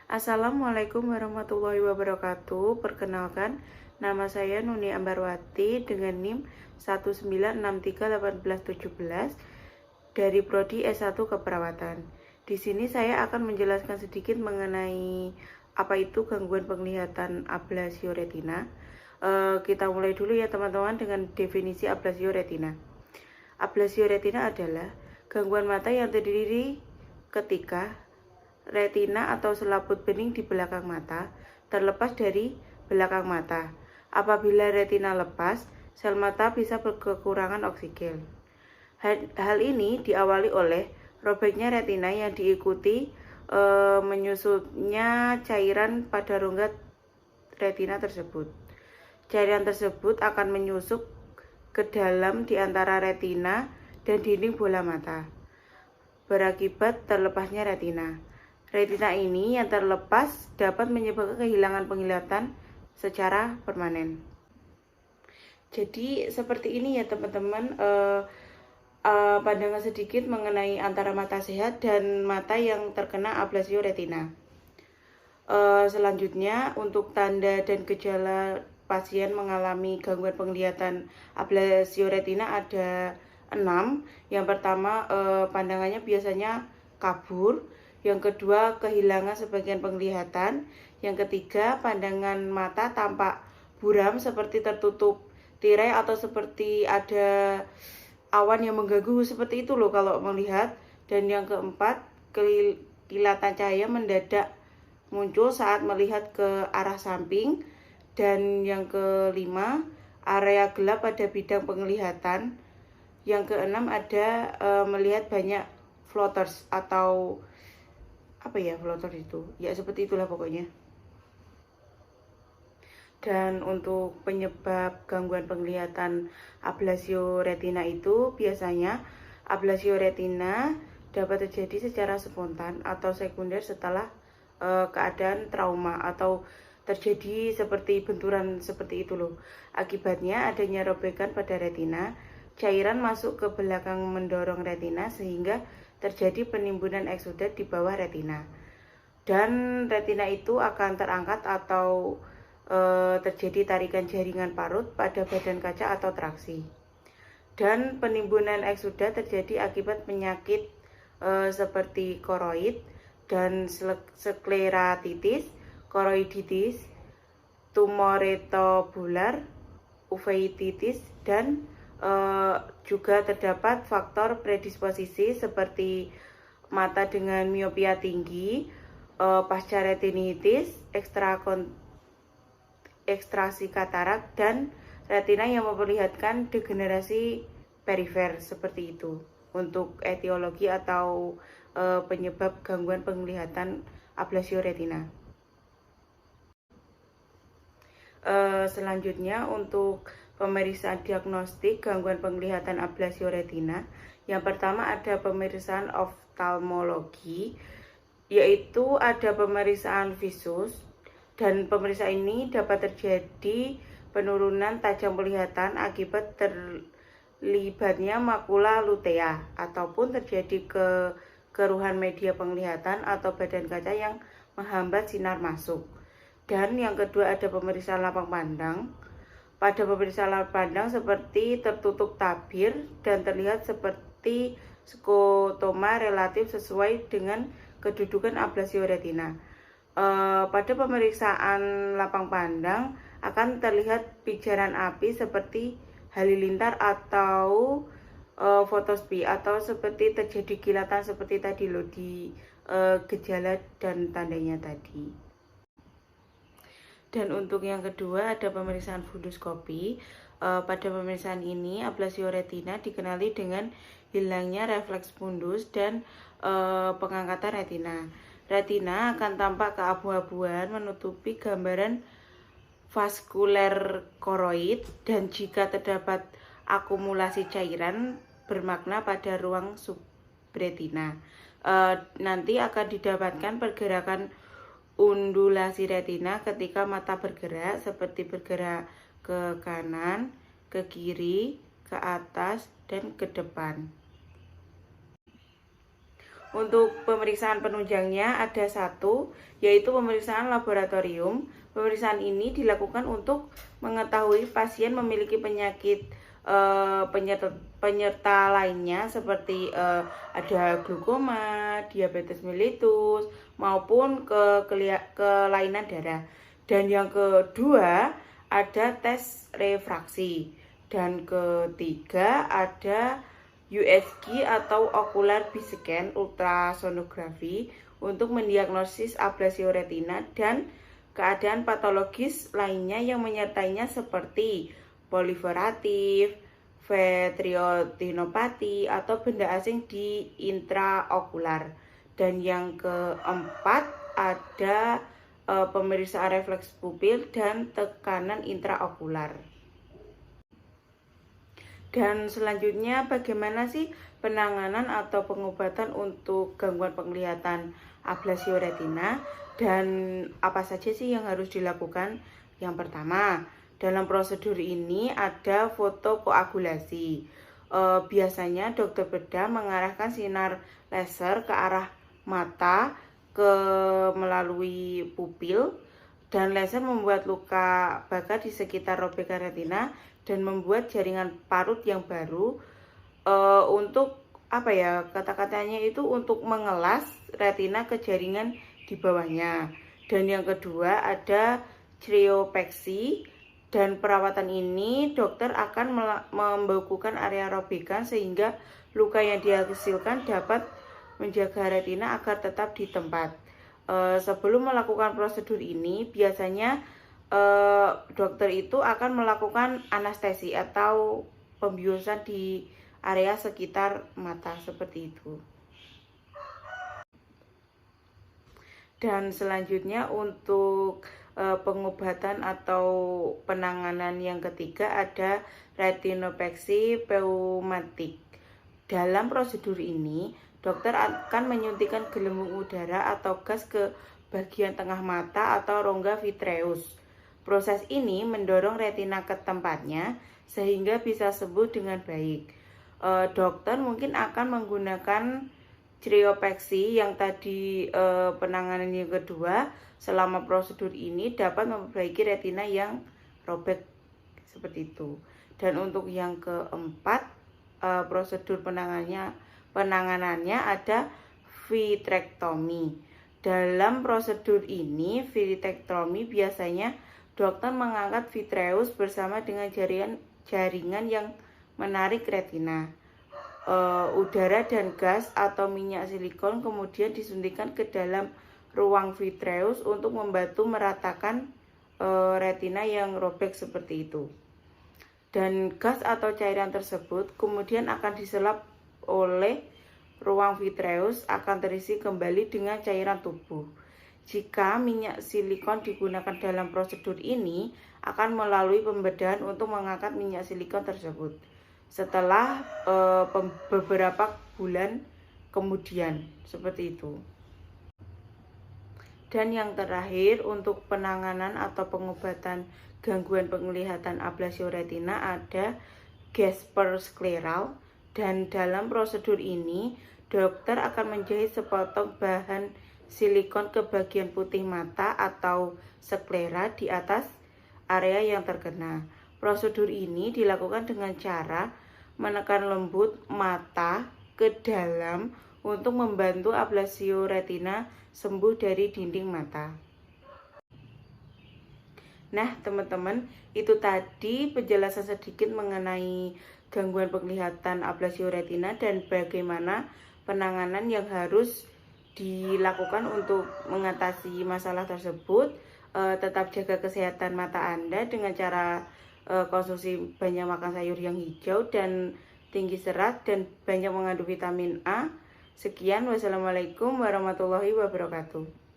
Assalamualaikum warahmatullahi wabarakatuh. Perkenalkan, nama saya Nuni Ambarwati dengan NIM 1963817 dari Prodi S1 Keperawatan. Di sini saya akan menjelaskan sedikit mengenai apa itu gangguan penglihatan ablasio retina. Kita mulai dulu ya teman-teman dengan definisi ablasio retina. Ablasio retina adalah gangguan mata yang terdiri ketika retina atau selaput bening di belakang mata terlepas dari belakang mata. Apabila retina lepas, sel mata bisa berkekurangan oksigen. Hal ini diawali oleh robeknya retina yang diikuti menyusutnya cairan pada rongga retina tersebut. Cairan tersebut akan menyusup ke dalam di antara retina dan dinding bola mata, berakibat terlepasnya retina. Retina ini yang terlepas dapat menyebabkan kehilangan penglihatan secara permanen. Jadi seperti ini ya teman-teman, pandangan sedikit mengenai antara mata sehat dan mata yang terkena ablasio retina. Selanjutnya untuk tanda dan gejala pasien mengalami gangguan penglihatan ablasio retina ada 6. Yang pertama, pandangannya biasanya kabur. Yang kedua, kehilangan sebagian penglihatan. Yang ketiga, pandangan mata tampak buram seperti tertutup tirai atau seperti ada awan yang mengganggu, seperti itu loh kalau melihat. Dan yang keempat, kilatan cahaya mendadak muncul saat melihat ke arah samping. Dan yang kelima, area gelap pada bidang penglihatan. Yang keenam ada melihat banyak floaters atau apa ya floater itu, ya seperti itulah pokoknya. Dan untuk penyebab gangguan penglihatan ablasio retina itu biasanya ablasio retina dapat terjadi secara spontan atau sekunder setelah keadaan trauma atau terjadi seperti benturan seperti itu loh. Akibatnya adanya robekan pada retina, cairan masuk ke belakang mendorong retina sehingga terjadi penimbunan eksudat di bawah retina. Dan retina itu akan terangkat atau terjadi tarikan jaringan parut pada badan kaca atau traksi. Dan penimbunan eksudat terjadi akibat penyakit seperti koroid dan skleratitis, koroiditis, tumor retobular, uveitis, dan juga terdapat faktor predisposisi seperti mata dengan miopia tinggi, pasca retinitis, ekstrasi katarak, dan retina yang memperlihatkan degenerasi perifer, seperti itu untuk etiologi atau penyebab gangguan penglihatan ablasio retina. Selanjutnya untuk pemeriksaan diagnostik gangguan penglihatan ablasio retina. Yang pertama ada pemeriksaan oftalmologi, yaitu ada pemeriksaan visus, dan pemeriksaan ini dapat terjadi penurunan tajam penglihatan akibat terlibatnya makula lutea ataupun terjadi keruhan media penglihatan atau badan kaca yang menghambat sinar masuk. Dan yang kedua ada pemeriksaan lapang pandang. Pada pemeriksaan lapang pandang seperti tertutup tabir dan terlihat seperti skotoma relatif sesuai dengan kedudukan ablasio retina. Pada pemeriksaan lapang pandang akan terlihat pijaran api seperti halilintar atau fotospi atau seperti terjadi kilatan seperti tadi loh di gejala dan tandanya tadi. Dan untuk yang kedua ada pemeriksaan funduskopi. Pada pemeriksaan ini ablasio retina dikenali dengan hilangnya refleks fundus dan pengangkatan retina. Retina akan tampak keabu-abuan menutupi gambaran vaskuler koroid, dan jika terdapat akumulasi cairan bermakna pada ruang subretina. Nanti akan didapatkan pergerakan undulasi retina ketika mata bergerak, seperti bergerak ke kanan, ke kiri, ke atas, dan ke depan. Untuk pemeriksaan penunjangnya ada satu, yaitu pemeriksaan laboratorium. Pemeriksaan ini dilakukan untuk mengetahui pasien memiliki penyakit penyerta lainnya seperti ada glukoma, diabetes mellitus, maupun kelainan darah. Dan yang kedua ada tes refraksi. Dan ketiga ada USG atau ocular biscan ultrasonografi untuk mendiagnosis ablasio retina dan keadaan patologis lainnya yang menyertainya seperti proliferatif, vitreoretinopati atau benda asing di intraokular. Dan yang keempat ada pemeriksaan refleks pupil dan tekanan intraokular. Dan selanjutnya bagaimana sih penanganan atau pengobatan untuk gangguan penglihatan ablasio retina dan apa saja sih yang harus dilakukan? Yang pertama, dalam prosedur ini ada fotokoagulasi. Biasanya dokter bedah mengarahkan sinar laser ke arah mata melalui pupil, dan laser membuat luka bakar di sekitar robekan retina dan membuat jaringan parut yang baru untuk kata-katanya itu untuk mengelas retina ke jaringan di bawahnya. Dan yang kedua ada cryopeksi, dan perawatan ini dokter akan membekukan area robekan sehingga luka yang dihasilkan dapat menjaga retina agar tetap di tempat. Sebelum melakukan prosedur ini biasanya dokter itu akan melakukan anestesi atau pembiusan di area sekitar mata seperti itu. Dan selanjutnya untuk pengobatan atau penanganan yang ketiga ada retinopeksi pneumatik. Dalam prosedur ini dokter akan menyuntikkan gelembung udara atau gas ke bagian tengah mata atau rongga vitreus. Proses ini mendorong retina ke tempatnya sehingga bisa sembuh dengan baik. Dokter mungkin akan menggunakan cryopeksi yang tadi penanganan yang kedua. Selama prosedur ini dapat memperbaiki retina yang robek seperti itu. Dan untuk yang keempat prosedur penanganannya ada vitrektomi. Dalam prosedur ini vitrektomi biasanya dokter mengangkat vitreus bersama dengan jaringan yang menarik retina. Udara dan gas atau minyak silikon kemudian disuntikkan ke dalam ruang vitreus untuk membantu meratakan retina yang robek seperti itu. Dan gas atau cairan tersebut kemudian akan diselap oleh ruang vitreus akan terisi kembali dengan cairan tubuh. Jika minyak silikon digunakan dalam prosedur ini, akan melalui pembedahan untuk mengangkat minyak silikon tersebut setelah beberapa bulan kemudian, seperti itu. Dan yang terakhir untuk penanganan atau pengobatan gangguan penglihatan ablasio retina ada Gasper skleral, dan dalam prosedur ini dokter akan menjahit sepotong bahan silikon ke bagian putih mata atau sklera di atas area yang terkena. Prosedur ini dilakukan dengan cara menekan lembut mata ke dalam untuk membantu ablasio retina sembuh dari dinding mata. Nah, teman-teman, itu tadi penjelasan sedikit mengenai gangguan penglihatan ablasio retina dan bagaimana penanganan yang harus dilakukan untuk mengatasi masalah tersebut. Tetap jaga kesehatan mata Anda dengan cara konsumsi banyak makan sayur yang hijau dan tinggi serat dan banyak mengandung vitamin A. Sekian, wassalamualaikum warahmatullahi wabarakatuh.